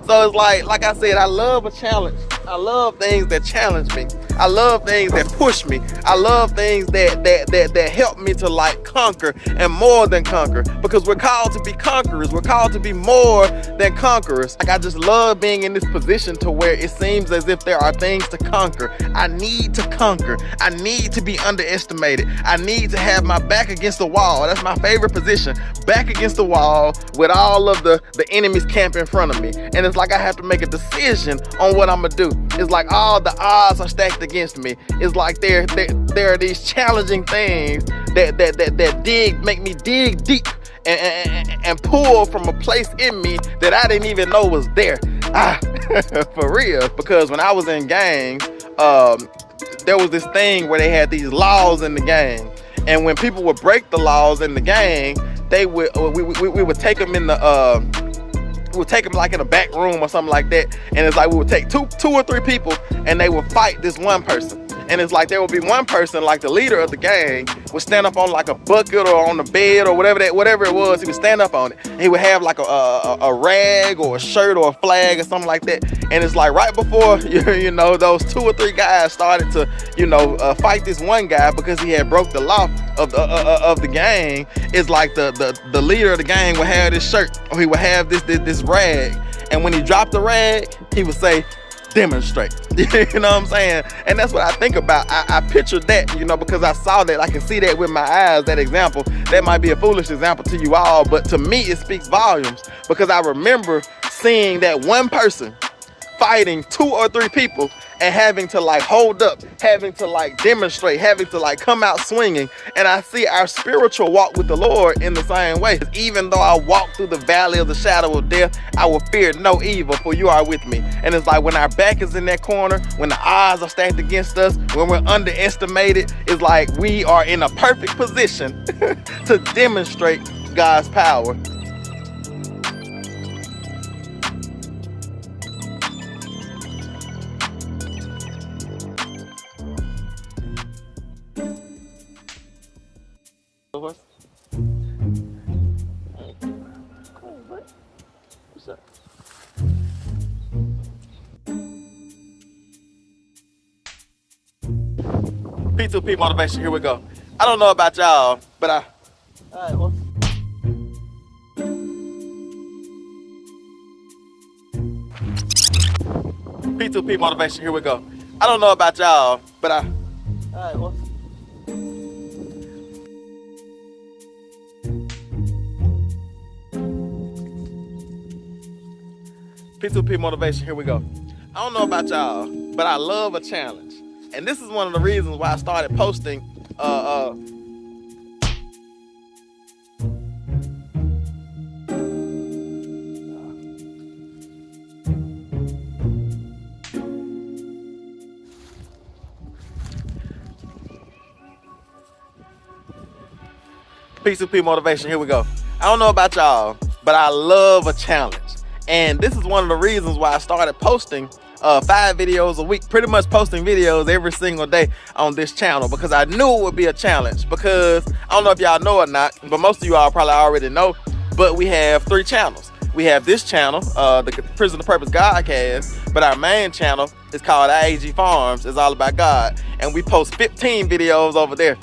So it's like I said, I love a challenge. I love things that challenge me. I love things that push me. I love things that help me to like conquer and more than conquer, because we're called to be conquerors. We're called to be more than conquerors. Like, I just love being in this position to where it seems as if there are things to conquer. I need to conquer. I need to be underestimated. I need to have my back against the wall. That's my favorite position. Back against the wall with all of the enemies camp in front of me. And it's like I have to make a decision on what I'm gonna do. It's like all the odds are stacked against me. It's like there are these challenging things that make me dig deep and pull from a place in me that I didn't even know was there. For real. Because when I was in gangs, there was this thing where they had these laws in the gang, and when people would break the laws in the gang, we would take them in the we would take them like in a back room or something like that, and it's like we would take two or three people and they would fight this one person. And it's like there would be one person, like the leader of the gang, would stand up on like a bucket or on the bed or whatever it was. He would stand up on it. And he would have like a rag or a shirt or a flag or something like that. And it's like right before you know those two or three guys started to fight this one guy because he had broke the law of the gang. It's like the leader of the gang would have this shirt, or he would have this rag. And when he dropped the rag, he would say, "Demonstrate." You know what I'm saying? And that's what I think about. I pictured that, because I saw that. I can see that with my eyes, that example. That might be a foolish example to you all, but to me it speaks volumes, because I remember seeing that one person fighting two or three people and having to like hold up, having to like demonstrate, having to like come out swinging. And I see our spiritual walk with the Lord in the same way. Even though I walk through the valley of the shadow of death, I will fear no evil, for you are with me. And it's like when our back is in that corner, when the odds are stacked against us, when we're underestimated, it's like we are in a perfect position to demonstrate God's power. P2P motivation, here we go. I don't know about y'all, but alright, well. P2P motivation, here we go. I don't know about y'all, but alright, well. P2P motivation, here we go. I don't know about y'all, but I love a challenge. And this is one of the reasons why I started posting P2P motivation, here we go. I don't know about y'all, but I love a challenge. And this is one of the reasons why I started posting 5 videos a week, pretty much posting videos every single day on this channel, because I knew it would be a challenge. Because I don't know if y'all know or not, but most of you all probably already know, but we have 3 channels. We have this channel, the Prison of Purpose GodCast, but our main channel is called I.A.G Farms. It's all about God, and we post 15 videos over there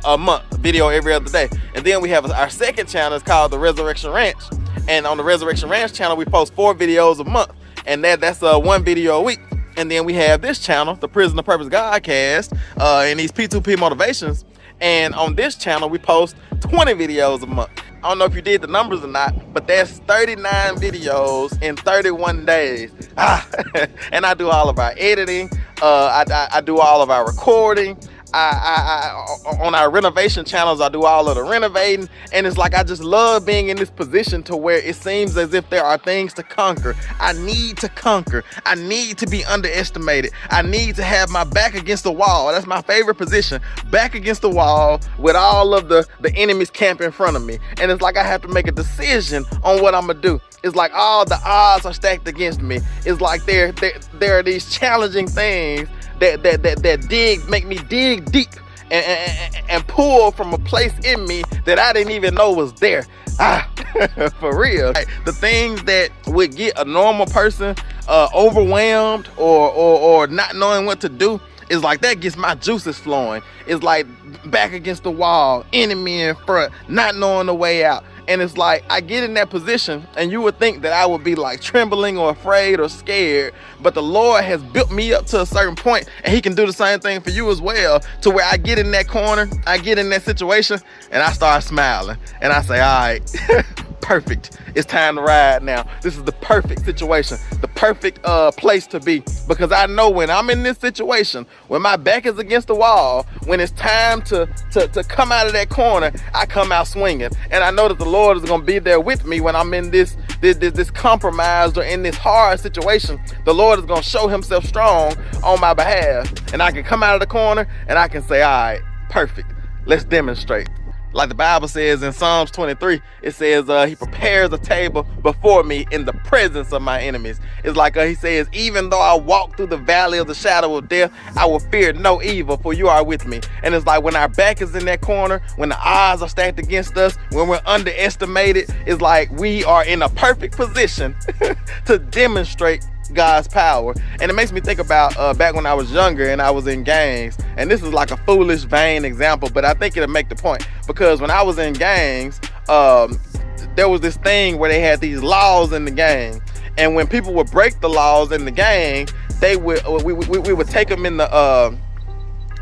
a month, video every other day. And then we have our second channel, it's called The Resurrection Ranch, and on the Resurrection Ranch channel we post 4 videos a month, and that's 1 video a week. And then we have this channel, the Prison of Purpose GodCast, and these P2P motivations. And on this channel we post 20 videos a month. I don't know if you did the numbers or not, but that's 39 videos in 31 days. And I do all of our editing. I do all of our recording. On our renovation channels, I do all of the renovating. And it's like I just love being in this position to where it seems as if there are things to conquer. I need to conquer. I need to be underestimated. I need to have my back against the wall. That's my favorite position. Back against the wall with all of the enemies camp in front of me. And it's like I have to make a decision on what I'm gonna do. It's like all the odds are stacked against me. It's like there are these challenging things that make me dig deep and pull from a place in me that I didn't even know was there. For real. Like, the things that would get a normal person overwhelmed or not knowing what to do, is like that gets my juices flowing. It's like back against the wall, enemy in front, not knowing the way out. And it's like I get in that position, and you would think that I would be like trembling or afraid or scared, but the Lord has built me up to a certain point, and he can do the same thing for you as well, to where I get in that corner, I get in that situation, and I start smiling, and I say, all right, perfect. It's time to ride now. This is the perfect situation, the perfect place to be, because I know when I'm in this situation, when my back is against the wall, when it's time to come out of that corner, I come out swinging, and I know that the Lord is going to be there with me when I'm in this compromised or in this hard situation. The Lord is going to show himself strong on my behalf, and I can come out of the corner and I can say, all right, perfect. Let's demonstrate. Like the Bible says in Psalms 23, it says, he prepares a table before me in the presence of my enemies. It's like he says, even though I walk through the valley of the shadow of death, I will fear no evil, for you are with me. And it's like when our back is in that corner, when the odds are stacked against us, when we're underestimated, it's like we are in a perfect position to demonstrate God's power. And it makes me think about back when I was younger and I was in gangs, and this is like a foolish, vain example, but I think it'll make the point, because when I was in gangs, there was this thing where they had these laws in the gang, and when people would break the laws in the gang, we would take them in the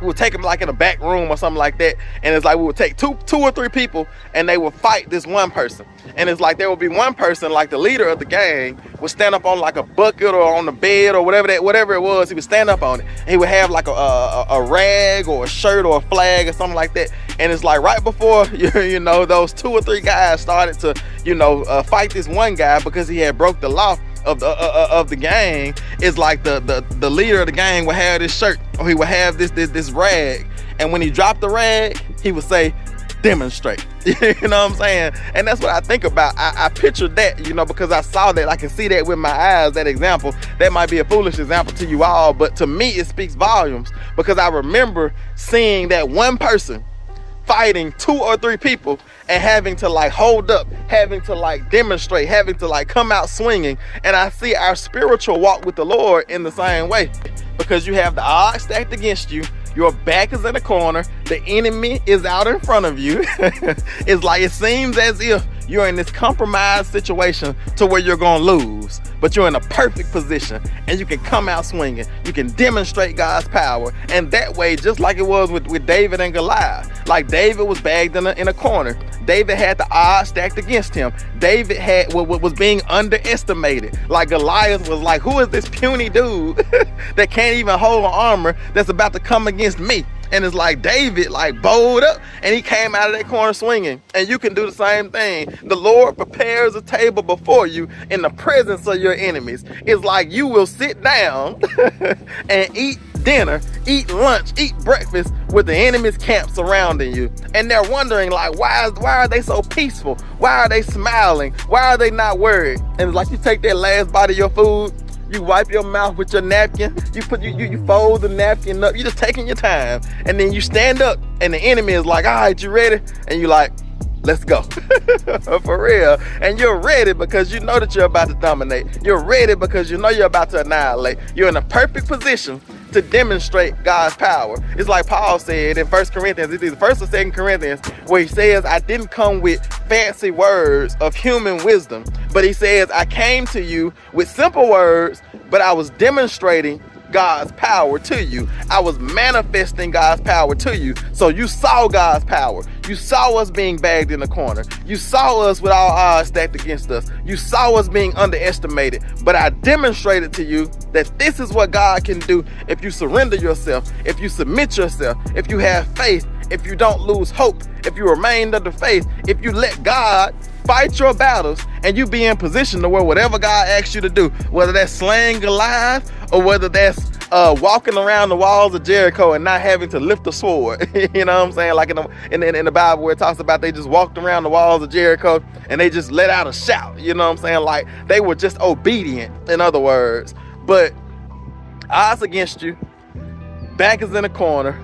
we would take them like in a back room or something like that, and it's like we would take two or three people, and they would fight this one person. And it's like there would be one person, like the leader of the gang, would stand up on like a bucket or on the bed or whatever it was. He would stand up on it. And he would have like a rag or a shirt or a flag or something like that. And it's like right before you know those two or three guys started to fight this one guy because he had broke the law of the gang, is like the leader of the gang would have this shirt, or he would have this rag, and when he dropped the rag, he would say, demonstrate. You know what I'm saying? And that's what I think about. I pictured that, because I saw that. I can see that with my eyes, that example. That might be a foolish example to you all, but to me it speaks volumes, because I remember seeing that one person fighting two or three people and having to like hold up, having to like demonstrate, having to like come out swinging. And I see our spiritual walk with the Lord in the same way, because you have the odds stacked against you, your back is in the corner, the enemy is out in front of you. It's like it seems as if you're in this compromised situation to where you're gonna lose, but you're in a perfect position and you can come out swinging. You can demonstrate God's power. And that way, just like it was with David and Goliath, like David was bagged in a corner. David had the odds stacked against him. David was being underestimated. Like Goliath was like, who is this puny dude that can't even hold an armor that's about to come against me? And it's like David like bowled up and he came out of that corner swinging. And you can do the same thing. The Lord prepares a table before you in the presence of your enemies. It's like you will sit down and eat dinner, eat lunch, eat breakfast with the enemy's camp surrounding you. And they're wondering like, why are they so peaceful? Why are they smiling? Why are they not worried? And it's like you take that last bite of your food, you wipe your mouth with your napkin, you fold the napkin up, you're just taking your time, and then you stand up and the enemy is like, all right, you ready? And you like, let's go. For real. And you're ready because you know that you're about to dominate. You're ready because you know you're about to annihilate. You're in a perfect position to demonstrate God's power. It's like Paul said in 1 Corinthians, it's either 1 or 2 Corinthians, where he says, I didn't come with fancy words of human wisdom, but he says, I came to you with simple words, but I was demonstrating God's power to you. I was manifesting God's power to you. So you saw God's power. You saw us being bagged in the corner. You saw us with all odds stacked against us. You saw us being underestimated. But I demonstrated to you that this is what God can do if you surrender yourself, if you submit yourself, if you have faith, if you don't lose hope, if you remain under faith, if you let God fight your battles and you be in position to where whatever God asks you to do, whether that's slaying Goliath or whether that's walking around the walls of Jericho and not having to lift a sword. You know what I'm saying? Like in the Bible where it talks about they just walked around the walls of Jericho and they just let out a shout. You know what I'm saying? Like they were just obedient, in other words. But odds against you, back is in a corner,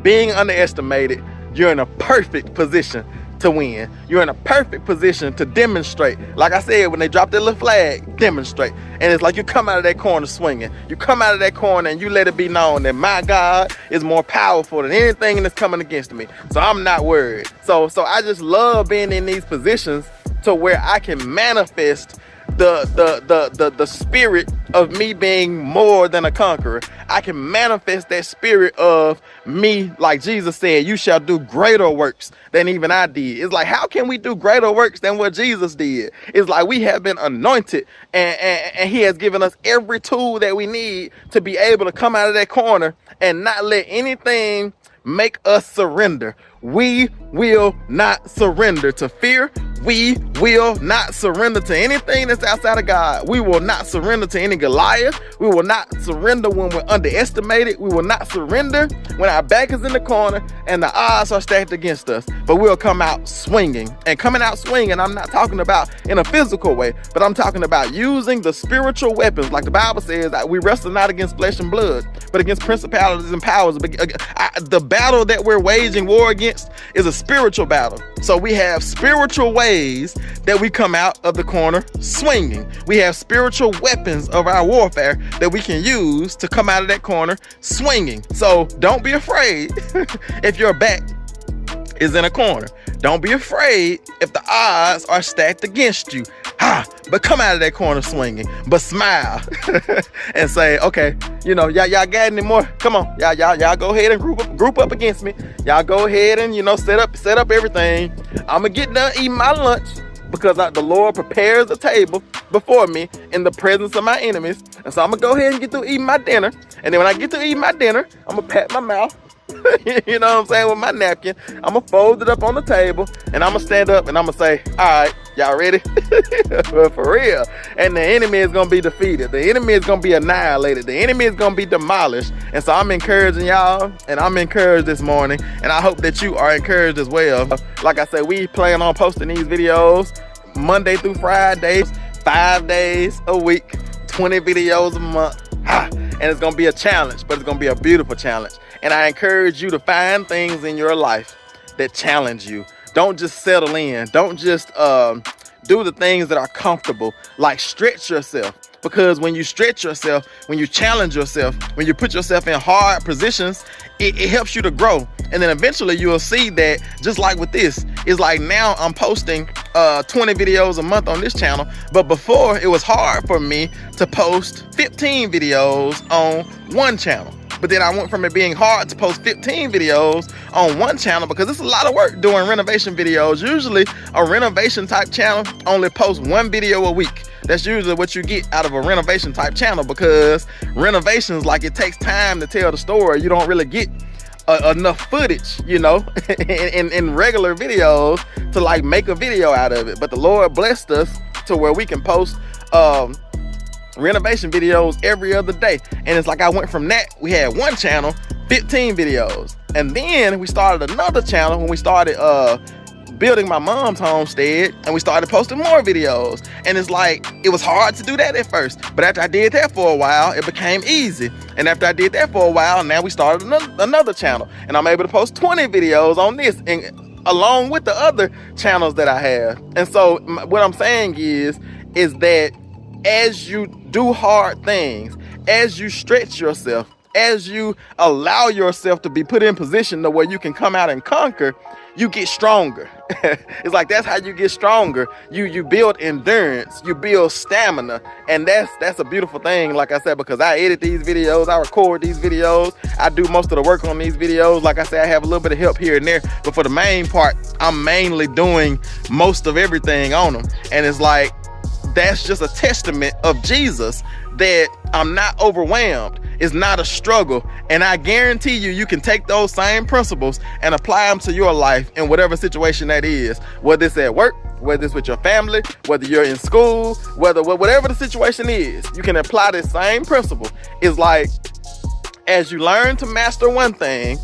being underestimated, you're in a perfect position to win. You're in a perfect position to demonstrate. Like I said, when they drop that little flag, demonstrate. And it's like you come out of that corner swinging. You come out of that corner and you let it be known that my God is more powerful than anything that's coming against me. So I'm not worried. So I just love being in these positions to where I can manifest the spirit of me being more than a conqueror. I can manifest that spirit of me, like Jesus said, you shall do greater works than even I did. It's like, how can we do greater works than what Jesus did? It's like we have been anointed and he has given us every tool that we need to be able to come out of that corner and not let anything make us surrender. We will not surrender to fear. We will not surrender to anything that's outside of God. We will not surrender to any Goliath. We will not surrender when we're underestimated. We will not surrender when our back is in the corner and the odds are stacked against us. But we'll come out swinging. And coming out swinging, I'm not talking about in a physical way, but I'm talking about using the spiritual weapons. Like the Bible says, that we wrestle not against flesh and blood, but against principalities and powers. The battle that we're waging war against is a spiritual battle. So we have spiritual ways that we come out of the corner swinging. We have spiritual weapons of our warfare that we can use to come out of that corner swinging. So don't be afraid if your back is in a corner. Don't be afraid if the odds are stacked against you. But come out of that corner swinging, but smile and say, okay, y'all got any more? Come on, y'all go ahead and group up against me. Y'all go ahead and, set up everything. I'm gonna get done eating my lunch because the Lord prepares a table before me in the presence of my enemies. And so I'm gonna go ahead and get through eating my dinner. And then when I get to eating my dinner, I'm gonna pat my mouth. You know what I'm saying? With my napkin, I'm gonna fold it up on the table and I'm gonna stand up and I'm gonna say, all right, y'all ready? For real. And the enemy is gonna be defeated. The enemy is gonna be annihilated. The enemy is gonna be demolished. And so I'm encouraging y'all, and I'm encouraged this morning, and I hope that you are encouraged as well. Like I said, we plan on posting these videos Monday through Friday, 5 days a week, 20 videos a month. And it's gonna be a challenge, but it's gonna be a beautiful challenge. And I encourage you to find things in your life that challenge you. Don't just settle in. Don't just do the things that are comfortable. Like, stretch yourself. Because when you stretch yourself, when you challenge yourself, when you put yourself in hard positions, it helps you to grow. And then eventually you'll see that, just like with this, it's like now I'm posting 20 videos a month on this channel. But before, it was hard for me to post 15 videos on one channel. But then I went from it being hard to post 15 videos on one channel because it's a lot of work doing renovation videos. Usually a renovation type channel only posts one video a week. That's usually what you get out of a renovation type channel, because renovations, like, it takes time to tell the story. You don't really get enough footage, in regular videos to like make a video out of it. But the Lord blessed us to where we can post renovation videos every other day. And it's like I went from that, we had one channel, 15 videos. And then we started another channel when we started building my mom's homestead, and we started posting more videos. And it's like, it was hard to do that at first, but after I did that for a while, it became easy. And after I did that for a while, now we started another channel, and I'm able to post 20 videos on this, and along with the other channels that I have. And so what I'm saying is that as you do hard things, as you stretch yourself, as you allow yourself to be put in position to where you can come out and conquer, you get stronger. It's like, that's how you get stronger. You build endurance, you build stamina. And that's a beautiful thing, like I said, because I edit these videos, I record these videos, I do most of the work on these videos. Like I said, I have a little bit of help here and there, but for the main part, I'm mainly doing most of everything on them. And it's like, that's just a testament of Jesus, that I'm not overwhelmed. It's not a struggle. And I guarantee you can take those same principles and apply them to your life in whatever situation that is. Whether it's at work, whether it's with your family, whether you're in school, whatever the situation is, you can apply this same principle. It's like, as you learn to master one thing,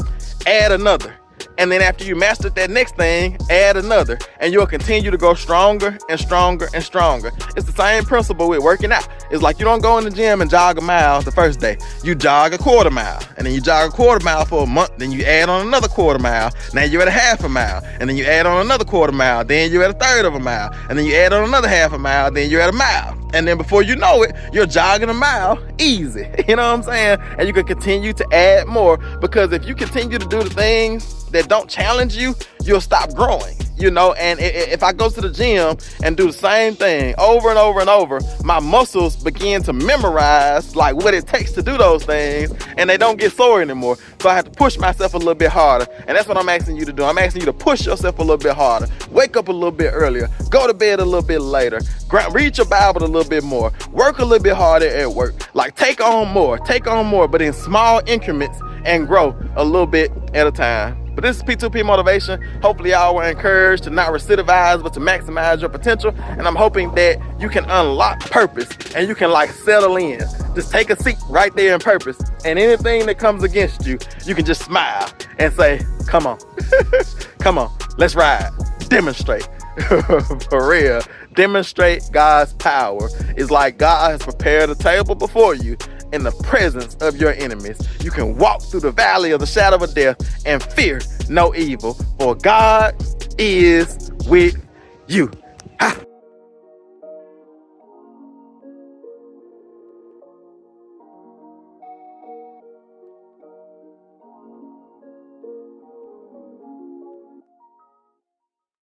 add another. And then after you mastered that next thing, add another, and you'll continue to grow stronger and stronger and stronger. It's the same principle with working out. It's like you don't go in the gym and jog a mile the first day. You jog a quarter mile, and then you jog a quarter mile for a month, then you add on another quarter mile. Now you're at a half a mile, and then you add on another quarter mile, then you're at a third of a mile, and then you add on another half a mile, then you're at a mile. And then before you know it, you're jogging a mile easy. You know what I'm saying? And you can continue to add more, because if you continue to do the things that don't challenge you, you'll stop growing, you know. And if I go to the gym and do the same thing over and over and over, my muscles begin to memorize like what it takes to do those things, and they don't get sore anymore. So I have to push myself a little bit harder, and that's what I'm asking you to do. I'm asking you to push yourself a little bit harder. Wake up a little bit earlier, go to bed a little bit later, read your Bible a little bit more, work a little bit harder at work. Like take on more, but in small increments, and grow a little bit at a time. But this is P2P Motivation. Hopefully y'all were encouraged to not recidivize, but to maximize your potential. And I'm hoping that you can unlock purpose and you can like settle in. Just take a seat right there in purpose. And anything that comes against you, you can just smile and say, come on, come on, let's ride. Demonstrate. For real. Demonstrate God's power. It's like God has prepared a table before you in the presence of your enemies. You can walk through the valley of the shadow of death and fear no evil, for God is with you. Ha!